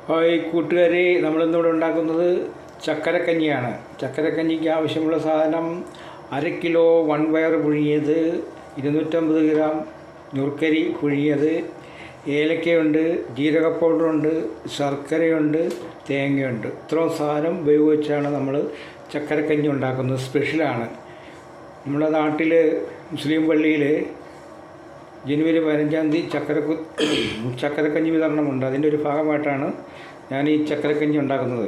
Hi കൂട്ടുകാരെ, നമ്മളിന്നിവിടെ ഉണ്ടാക്കുന്നത് ചക്കരക്കഞ്ഞിയാണ്. ചക്കരക്കഞ്ഞിക്ക് ആവശ്യമുള്ള സാധനം 1/2 കിലോ വൺപയർ പുഴുങ്ങിയത്, 250 ഗ്രാം ഞുറുക്കരി പുഴുങ്ങിയത്, ഏലക്കയുണ്ട്, ജീരക പൗഡറുണ്ട്, ശർക്കരയുണ്ട്, തേങ്ങയുണ്ട്. ഇത്രയും സാധനം ഉപയോഗിച്ചാണ് നമ്മൾ ചക്കരക്കഞ്ഞി ഉണ്ടാക്കുന്നത്. സ്പെഷ്യലാണ്. നമ്മുടെ നാട്ടിൽ മുസ്ലിം പള്ളിയിൽ ജനുവരി 15-ാം തീയതി ചക്കരക്കഞ്ഞി വിതരണമുണ്ട്. അതിൻ്റെ ഒരു ഭാഗമായിട്ടാണ് ഞാൻ ഈ ചക്കരക്കഞ്ഞി ഉണ്ടാക്കുന്നത്.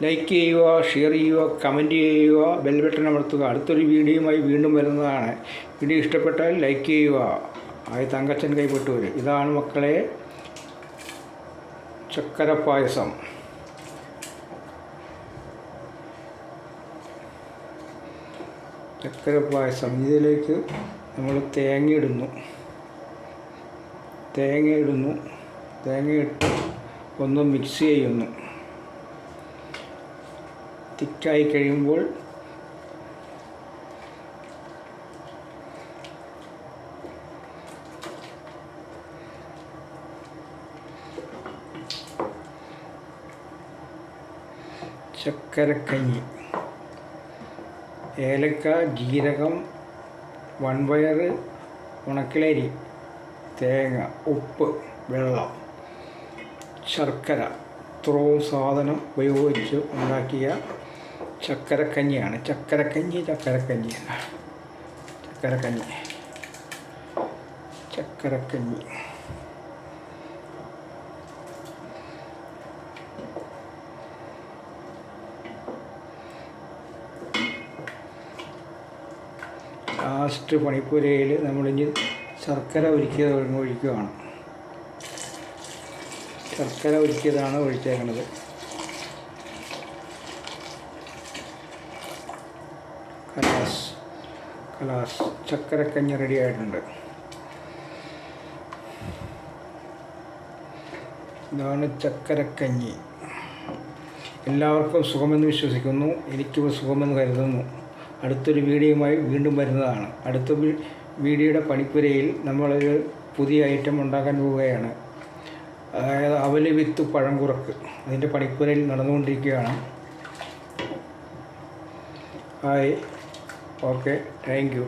ലൈക്ക് ചെയ്യുക, ഷെയർ ചെയ്യുക, കമൻറ്റ് ചെയ്യുക, ബെൽ ബട്ടൺ അമർത്തുക. അടുത്തൊരു വീഡിയോയുമായി വീണ്ടും വരുന്നതാണ്. വീഡിയോ ഇഷ്ടപ്പെട്ടാൽ ലൈക്ക് ചെയ്യുക. തങ്കച്ചൻ കൈപ്പെട്ടൂർ. ഇതാണ് മക്കളെ ചക്കര പായസം. ചക്കര പായസം. ഇതിലേക്ക് നമ്മൾ തേങ്ങ ഇട്ട് ഒന്ന് മിക്സ് ചെയ്യുന്നു. തിക്കായി കഴിയുമ്പോൾ ചക്കരക്കഞ്ഞി, ഏലക്ക, ജീരകം, വൺപയർ, ഉണക്കലരി, തേങ്ങ, ഉപ്പ്, വെള്ളം, ശർക്കര, ഇത്രയും സാധനം ഉപയോഗിച്ച് ഉണ്ടാക്കിയ ചക്കരക്കഞ്ഞിയാണ്. ചക്കരക്കഞ്ഞി ലാസ്റ്റ് പണിപ്പുരയിൽ നമ്മളിനി ശർക്കര ഒഴിക്കുകയാണ്. ശർക്കര ഉരുക്കിയതാണ് ഒഴിച്ചേക്കുന്നത്. കലാസ് ചക്കരക്കഞ്ഞി റെഡി ആയിട്ടുണ്ട്. ഇതാണ് ചക്കരക്കഞ്ഞി. എല്ലാവർക്കും സുഖമെന്ന് വിശ്വസിക്കുന്നു. എനിക്കും സുഖമെന്ന് കരുതുന്നു. അടുത്തൊരു വീഡിയോയുമായി വീണ്ടും വരുന്നതാണ്. അടുത്ത വീഡിയോയുടെ പണിപ്പുരയിൽ നമ്മളൊരു പുതിയ ഐറ്റം ഉണ്ടാക്കാൻ പോവുകയാണ്. അതായത് അവല് വിത്ത് പഴംകുറക്ക്. അതിൻ്റെ പണിപ്പുരയിൽ നടന്നുകൊണ്ടിരിക്കുകയാണ്. Hi, okay, thank you.